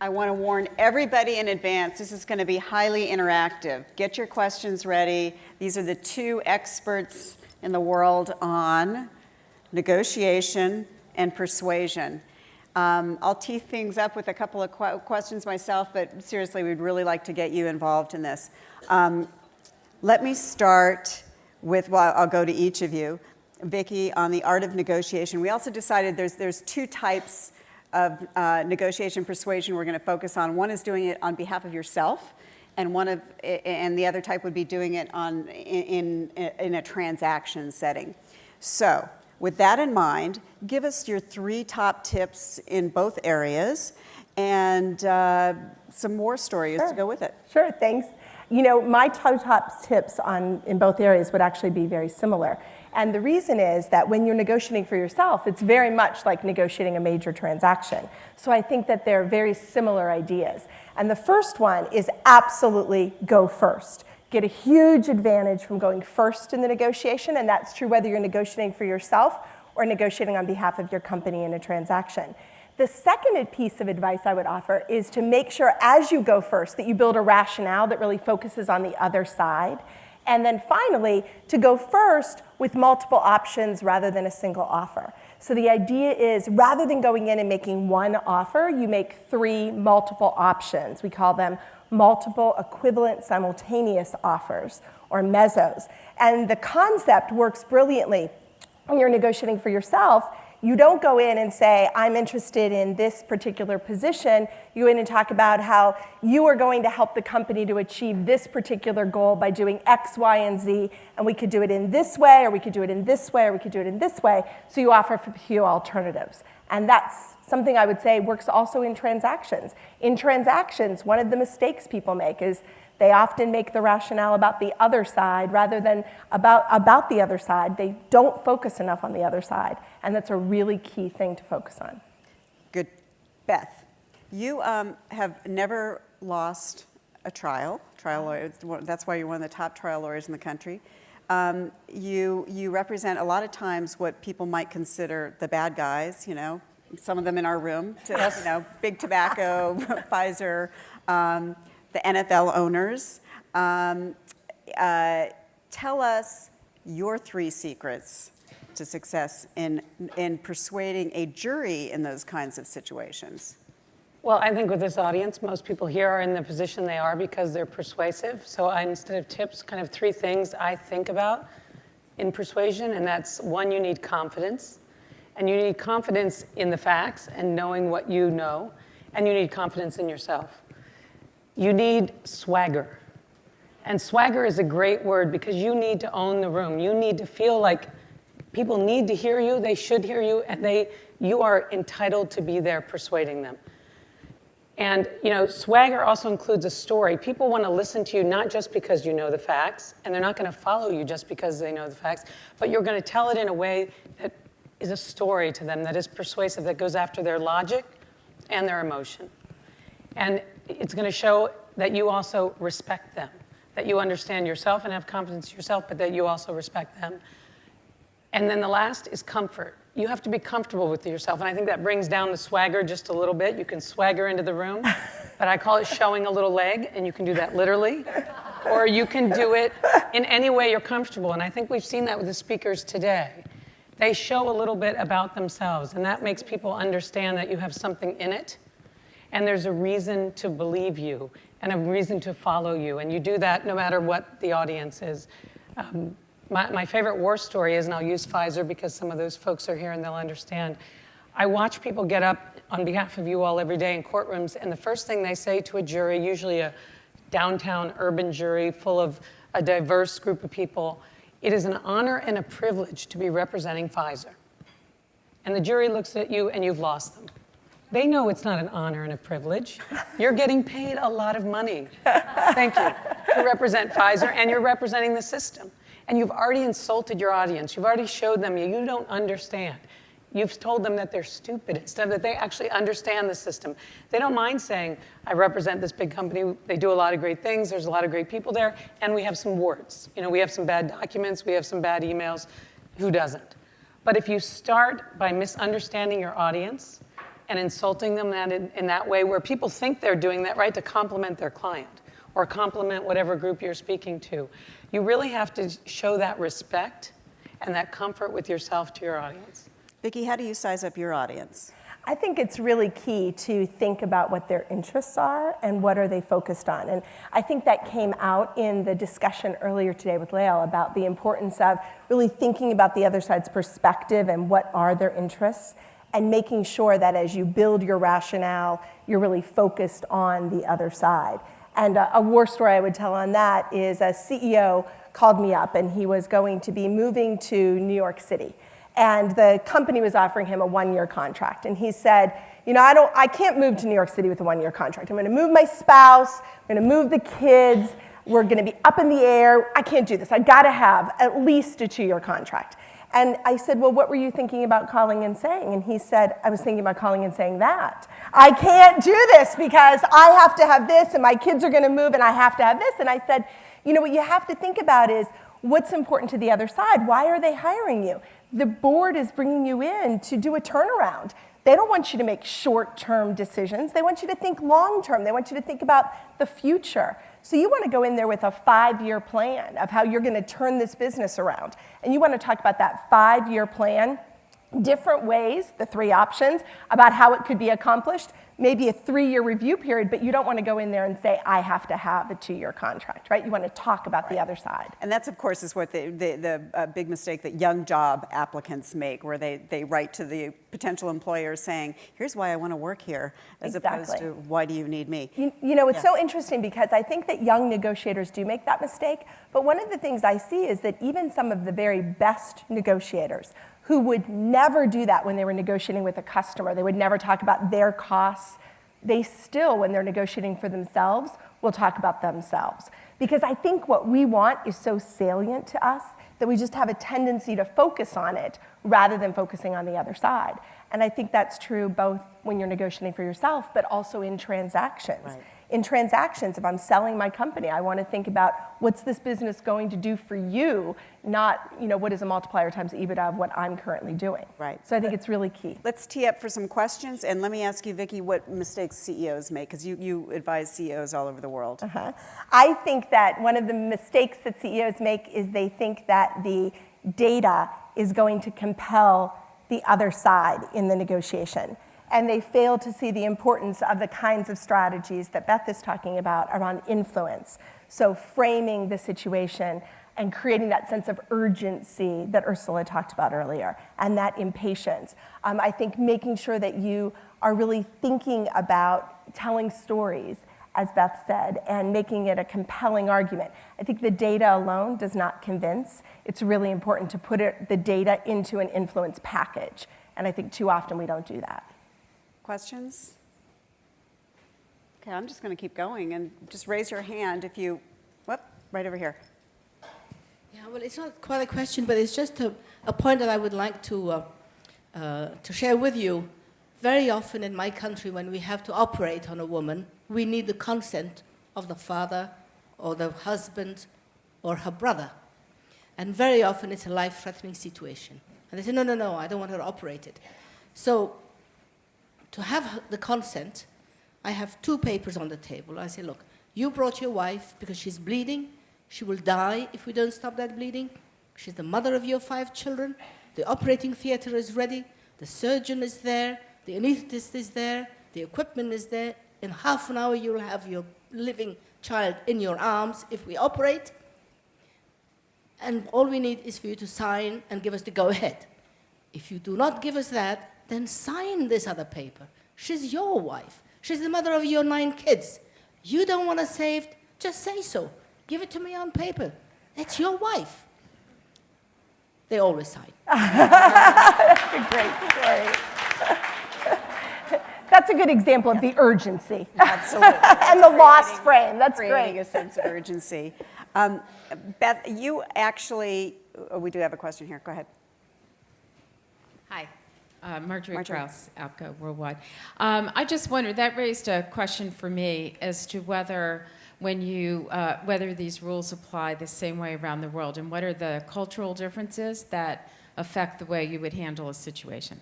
I want to warn everybody in advance, this is going to be highly interactive. Get your questions ready. These are the two experts in the world on negotiation and persuasion. I'll tee things up with a couple of questions myself, but seriously, we'd really like to get you involved in this. Let me start with, well, I'll go to each of you. Vicki, on the art of negotiation. We also decided there's two types of negotiation persuasion we're going to focus on. One is doing it on behalf of yourself, and the other type would be doing it in a transaction setting. So, with that in mind, give us your 3 top tips in both areas and some more stories to go with it. Sure, thanks. You know, my top tips in both areas would actually be very similar. And the reason is that when you're negotiating for yourself, it's very much like negotiating a major transaction. So I think that they're very similar ideas. And the first one is absolutely go first. Get a huge advantage from going first in the negotiation, and that's true whether you're negotiating for yourself or negotiating on behalf of your company in a transaction. The second piece of advice I would offer is to make sure as you go first that you build a rationale that really focuses on the other side. And then finally, to go first with multiple options rather than a single offer. So the idea is rather than going in and making one offer, you make 3 multiple options. We call them multiple equivalent simultaneous offers, or mezzos. And the concept works brilliantly when you're negotiating for yourself. You don't go in and say, I'm interested in this particular position. You go in and talk about how you are going to help the company to achieve this particular goal by doing X, Y, and Z, and we could do it in this way, or we could do it in this way, or we could do it in this way. So you offer a few alternatives. And that's something I would say works also in transactions. In transactions, one of the mistakes people make is they often make the rationale about the other side rather than about the other side. They don't focus enough on the other side, and that's a really key thing to focus on. Good. Beth, you have never lost a trial lawyer. That's why you're one of the top trial lawyers in the country. You represent a lot of times what people might consider the bad guys, you know, some of them in our room, you know, Big Tobacco, Pfizer, the NFL owners. Tell us your 3 secrets to success in persuading a jury in those kinds of situations. Well, I think with this audience, most people here are in the position they are because they're persuasive. So instead of tips, kind of 3 things I think about in persuasion, and that's 1, you need confidence. And you need confidence in the facts and knowing what you know, and you need confidence in yourself. You need swagger. And swagger is a great word because you need to own the room. You need to feel like people need to hear you, they should hear you, and you are entitled to be there persuading them. And you know, swagger also includes a story. People want to listen to you not just because you know the facts, and they're not going to follow you just because they know the facts, but you're going to tell it in a way that is a story to them, that is persuasive, that goes after their logic and their emotion. And it's going to show that you also respect them, that you understand yourself and have confidence in yourself, but that you also respect them. And then the last is comfort. You have to be comfortable with yourself, and I think that brings down the swagger just a little bit. You can swagger into the room, but I call it showing a little leg, and you can do that literally, or you can do it in any way you're comfortable, and I think we've seen that with the speakers today. They show a little bit about themselves, and that makes people understand that you have something in it, and there's a reason to believe you, and a reason to follow you, and you do that no matter what the audience is. My favorite war story is, and I'll use Pfizer because some of those folks are here and they'll understand. I watch people get up on behalf of you all every day in courtrooms, and the first thing they say to a jury, usually a downtown urban jury full of a diverse group of people, it is an honor and a privilege to be representing Pfizer. And the jury looks at you and you've lost them. They know it's not an honor and a privilege. You're getting paid a lot of money, thank you, to represent Pfizer, and you're representing the system. And you've already insulted your audience. You've already showed them you don't understand. You've told them that they're stupid instead of that they actually understand the system. They don't mind saying, I represent this big company. They do a lot of great things. There's a lot of great people there. And we have some warts. You know, we have some bad documents. We have some bad emails. Who doesn't? But if you start by misunderstanding your audience and insulting them in that way where people think they're doing that, right, to compliment their client or compliment whatever group you're speaking to. You really have to show that respect and that comfort with yourself to your audience. Vicki, how do you size up your audience? I think it's really key to think about what their interests are and what are they focused on. And I think that came out in the discussion earlier today with Lael about the importance of really thinking about the other side's perspective and what are their interests, and making sure that as you build your rationale, you're really focused on the other side. And a war story I would tell on that is a CEO called me up, and he was going to be moving to New York City. And the company was offering him a 1-year contract. And he said, you know, I can't move to New York City with a 1-year contract. I'm going to move my spouse, I'm going to move the kids, we're going to be up in the air. I can't do this. I've got to have at least a 2-year contract. And I said, well, what were you thinking about calling and saying? And he said, I was thinking about calling and saying that. I can't do this because I have to have this, and my kids are going to move, and I have to have this. And I said, you know, what you have to think about is what's important to the other side. Why are they hiring you? The board is bringing you in to do a turnaround. They don't want you to make short-term decisions. They want you to think long-term. They want you to think about the future. So you want to go in there with a 5-year plan of how you're going to turn this business around. And you want to talk about that 5-year plan, different ways, the 3 options, about how it could be accomplished, maybe a 3-year review period, but you don't want to go in there and say, I have to have a 2-year contract, right? You want to talk about the other side. And that's, of course, is what the big mistake that young job applicants make, where they write to the potential employer saying, here's why I want to work here, as opposed to, why do you need me? You know, it's so interesting because I think that young negotiators do make that mistake, but one of the things I see is that even some of the very best negotiators who would never do that when they were negotiating with a customer, they would never talk about their costs, they still, when they're negotiating for themselves, will talk about themselves. Because I think what we want is so salient to us that we just have a tendency to focus on it rather than focusing on the other side. And I think that's true both when you're negotiating for yourself, but also in transactions. Right. In transactions, if I'm selling my company, I want to think about what's this business going to do for you, not, you know, what is a multiplier times EBITDA of what I'm currently doing. Right. So I think it's really key. Let's tee up for some questions, and let me ask you, Vicki, what mistakes CEOs make, because you advise CEOs all over the world. I think that one of the mistakes that CEOs make is they think that the data is going to compel the other side in the negotiation. And they fail to see the importance of the kinds of strategies that Beth is talking about around influence. So framing the situation and creating that sense of urgency that Ursula talked about earlier, and that impatience. I think making sure that you are really thinking about telling stories, as Beth said, and making it a compelling argument. I think the data alone does not convince. It's really important to put the data into an influence package. And I think too often we don't do that. Questions? Okay, I'm just going to keep going, and just raise your hand if you, right over here. Yeah, well, it's not quite a question, but it's just a point that I would like to share with you. Very often in my country, when we have to operate on a woman, we need the consent of the father or the husband or her brother. And very often it's a life-threatening situation. And they say, no, I don't want her operated. So to have the consent, I have 2 papers on the table. I say, look, you brought your wife because she's bleeding. She will die if we don't stop that bleeding. She's the mother of your 5 children. The operating theater is ready. The surgeon is there. The anesthetist is there. The equipment is there. In half an hour, you will have your living child in your arms if we operate. And all we need is for you to sign and give us the go-ahead. If you do not give us that, then sign this other paper. She's your wife. She's the mother of your 9 kids. You don't want her saved? Just say so. Give it to me on paper. It's your wife. They always sign. That's a great story. That's a good example of the urgency. Absolutely. And the lost frame. That's Creating great. a sense of urgency. Beth, you actually, we do have a question here. Go ahead. Hi, Marjorie Krause, APCO Worldwide. I just wondered, that raised a question for me as to whether whether these rules apply the same way around the world, and what are the cultural differences that affect the way you would handle a situation?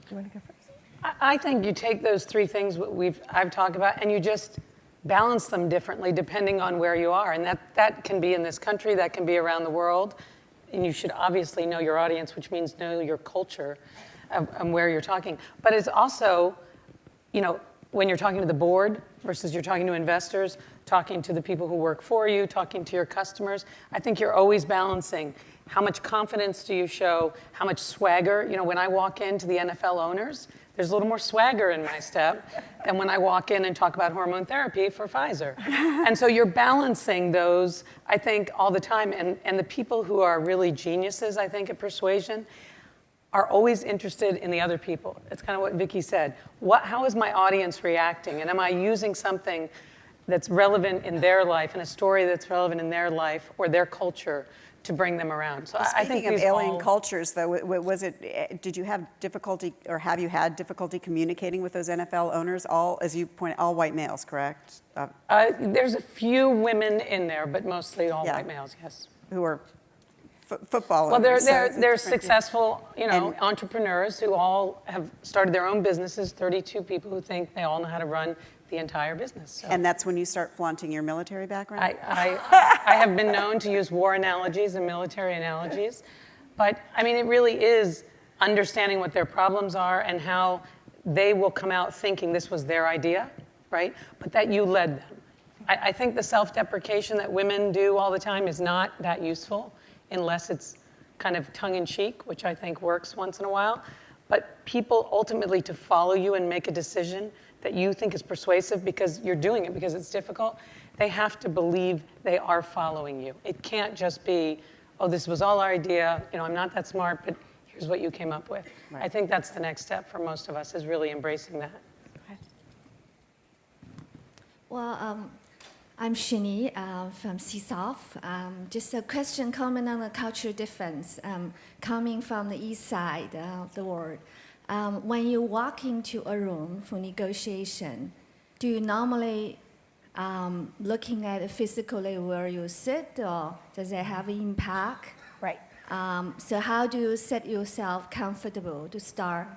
You want to go first? I think you take those three things I've talked about, and you just balance them differently depending on where you are. And that can be in this country, that can be around the world. And you should obviously know your audience, which means know your culture and where you're talking. But it's also, when you're talking to the board versus you're talking to investors, talking to the people who work for you, talking to your customers, I think you're always balancing how much confidence do you show, how much swagger. When I walk into the NFL owners, there's a little more swagger in my step than when I walk in and talk about hormone therapy for Pfizer. And so you're balancing those, I think, all the time. And the people who are really geniuses, I think, at persuasion are always interested in the other people. It's kind of what Vicki said. How is my audience reacting? And am I using something that's relevant in their life and a story that's relevant in their life or their culture to bring them around? So I think Speaking of alien cultures, though, did you have difficulty, or have you had difficulty communicating with those NFL owners? All, as you point, all white males, correct? There's a few women in there, but mostly all white males, yes. Who are football well, owners. they're successful, entrepreneurs who all have started their own businesses. 32 people who think they all know how to run the entire business. So. And that's when you start flaunting your military background? I have been known to use war analogies and military analogies. But, it really is understanding what their problems are and how they will come out thinking this was their idea, right? But that you led them. I think the self-deprecation that women do all the time is not that useful unless it's kind of tongue-in-cheek, which I think works once in a while. But people ultimately to follow you and make a decision that you think is persuasive because you're doing it because it's difficult, they have to believe they are following you. It can't just be, oh, this was all our idea, I'm not that smart, but here's what you came up with. Right. I think that's the next step for most of us, is really embracing that. Okay. Well, I'm Shini from CSOF. Just a question comment on the cultural difference coming from the east side of the world. When you walk into a room for negotiation, do you normally looking at physically where you sit, or does it have an impact? Right. So how do you set yourself comfortable to start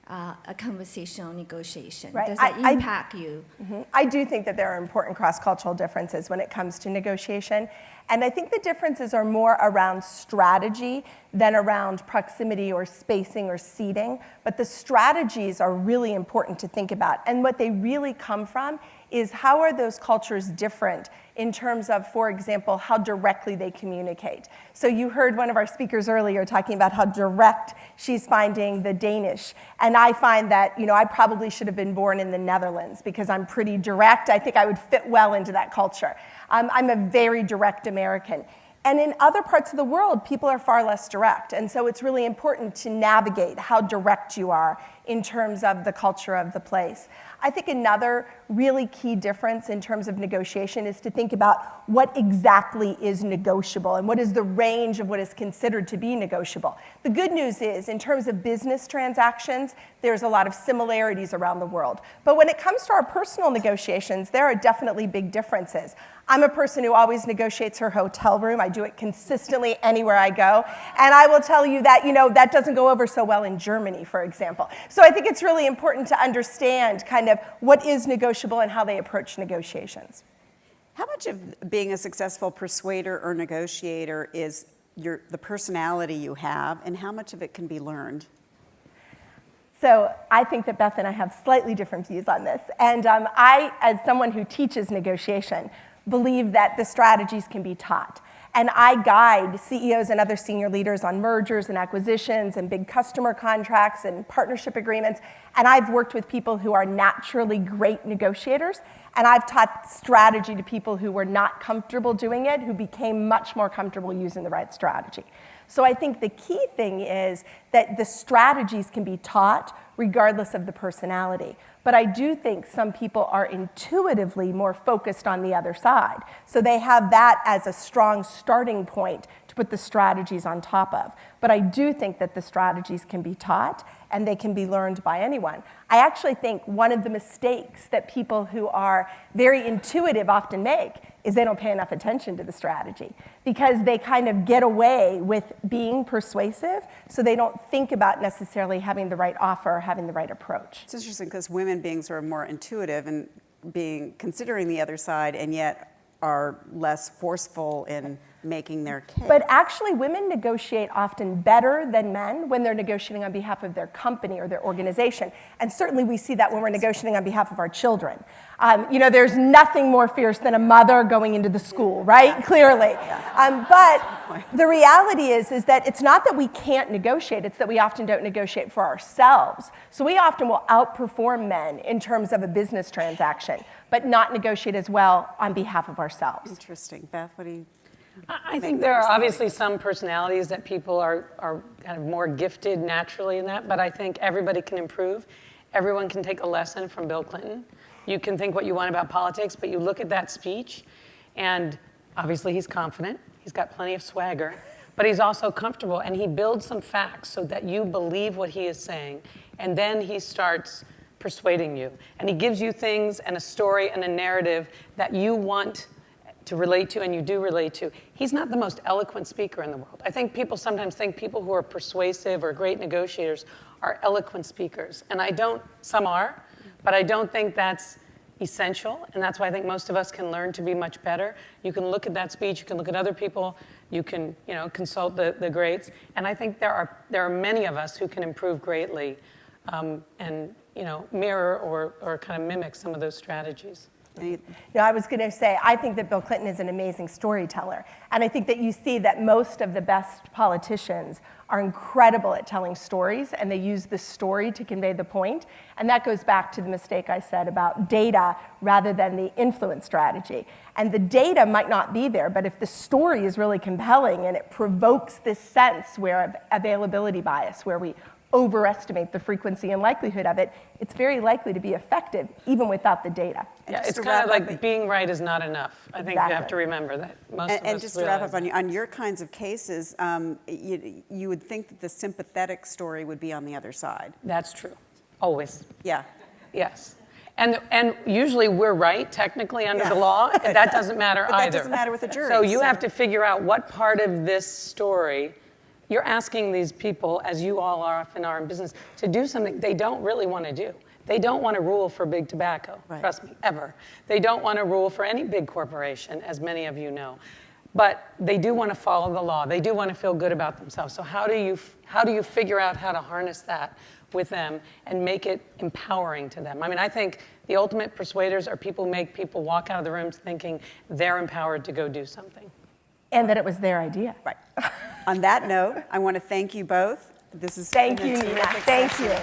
a conversation or negotiation? Right. Does that impact you? Mm-hmm. I do think that there are important cross-cultural differences when it comes to negotiation. And I think the differences are more around strategy than around proximity or spacing or seating. But the strategies are really important to think about. And what they really come from is how are those cultures different in terms of, for example, how directly they communicate. So you heard one of our speakers earlier talking about how direct she's finding the Danish. And I find that, I probably should have been born in the Netherlands because I'm pretty direct. I think I would fit well into that culture. I'm a very direct American. And in other parts of the world, people are far less direct. And so it's really important to navigate how direct you are in terms of the culture of the place. I think another really key difference in terms of negotiation is to think about what exactly is negotiable and what is the range of what is considered to be negotiable. The good news is, in terms of business transactions, there's a lot of similarities around the world. But when it comes to our personal negotiations, there are definitely big differences. I'm a person who always negotiates her hotel room. I do it consistently anywhere I go. And I will tell you that, that doesn't go over so well in Germany, for example. So I think it's really important to understand kind of what is negotiable and how they approach negotiations. How much of being a successful persuader or negotiator is the personality you have, and how much of it can be learned? So I think that Beth and I have slightly different views on this. And I, as someone who teaches negotiation, believe that the strategies can be taught. And I guide CEOs and other senior leaders on mergers and acquisitions and big customer contracts and partnership agreements. And I've worked with people who are naturally great negotiators. And I've taught strategy to people who were not comfortable doing it, who became much more comfortable using the right strategy. So I think the key thing is that the strategies can be taught regardless of the personality. But I do think some people are intuitively more focused on the other side. So they have that as a strong starting point to put the strategies on top of. But I do think that the strategies can be taught and they can be learned by anyone. I actually think one of the mistakes that people who are very intuitive often make is they don't pay enough attention to the strategy because they kind of get away with being persuasive, so they don't think about necessarily having the right offer, having the right approach. It's interesting because women being sort of more intuitive and considering the other side, and yet are less forceful in making their case. But actually, women negotiate often better than men when they're negotiating on behalf of their company or their organization. And certainly we see that when we're negotiating on behalf of our children. There's nothing more fierce than a mother going into the school, right? Clearly. But the reality is that it's not that we can't negotiate, it's that we often don't negotiate for ourselves. So we often will outperform men in terms of a business transaction, but not negotiate as well on behalf of ourselves. Interesting. Beth, what do you? I think there are obviously some personalities that people are kind of more gifted naturally in that, but I think everybody can improve. Everyone can take a lesson from Bill Clinton. You can think what you want about politics, but you look at that speech, and obviously he's confident. He's got plenty of swagger, but he's also comfortable, and he builds some facts so that you believe what he is saying, and then he starts persuading you. And he gives you things and a story and a narrative that you want to relate to and you do relate to. He's not the most eloquent speaker in the world. I think people sometimes think people who are persuasive or great negotiators are eloquent speakers. And some are, but I don't think that's essential. And that's why I think most of us can learn to be much better. You can look at that speech, you can look at other people, you can consult the greats. And I think there are many of us who can improve greatly and mirror or kind of mimic some of those strategies. I was going to say, I think that Bill Clinton is an amazing storyteller. And I think that you see that most of the best politicians are incredible at telling stories, and they use the story to convey the point. And that goes back to the mistake I said about data rather than the influence strategy. And the data might not be there, but if the story is really compelling and it provokes this sense of availability bias, where we overestimate the frequency and likelihood of it, it's very likely to be effective even without the data. Yeah, it's kind of like being right is not enough. I think you have to remember that. Most of us And just to wrap up on your kinds of cases, you would think that the sympathetic story would be on the other side. That's true. Always. Yeah. Yes. And usually we're right, technically, under the law. And that doesn't matter But either. that doesn't matter with a jury. So you have to figure out what part of this story you're asking these people, as you all often are in business, to do something they don't really want to do. They don't want to rule for big tobacco, trust me, ever. They don't want to rule for any big corporation, as many of you know. But they do want to follow the law. They do want to feel good about themselves. So how do you figure out how to harness that with them and make it empowering to them? I mean, I think the ultimate persuaders are people who make people walk out of the rooms thinking they're empowered to go do something. And that it was their idea. Right. On that note, I want to thank you both. This is Thank you, Nina. Thank you.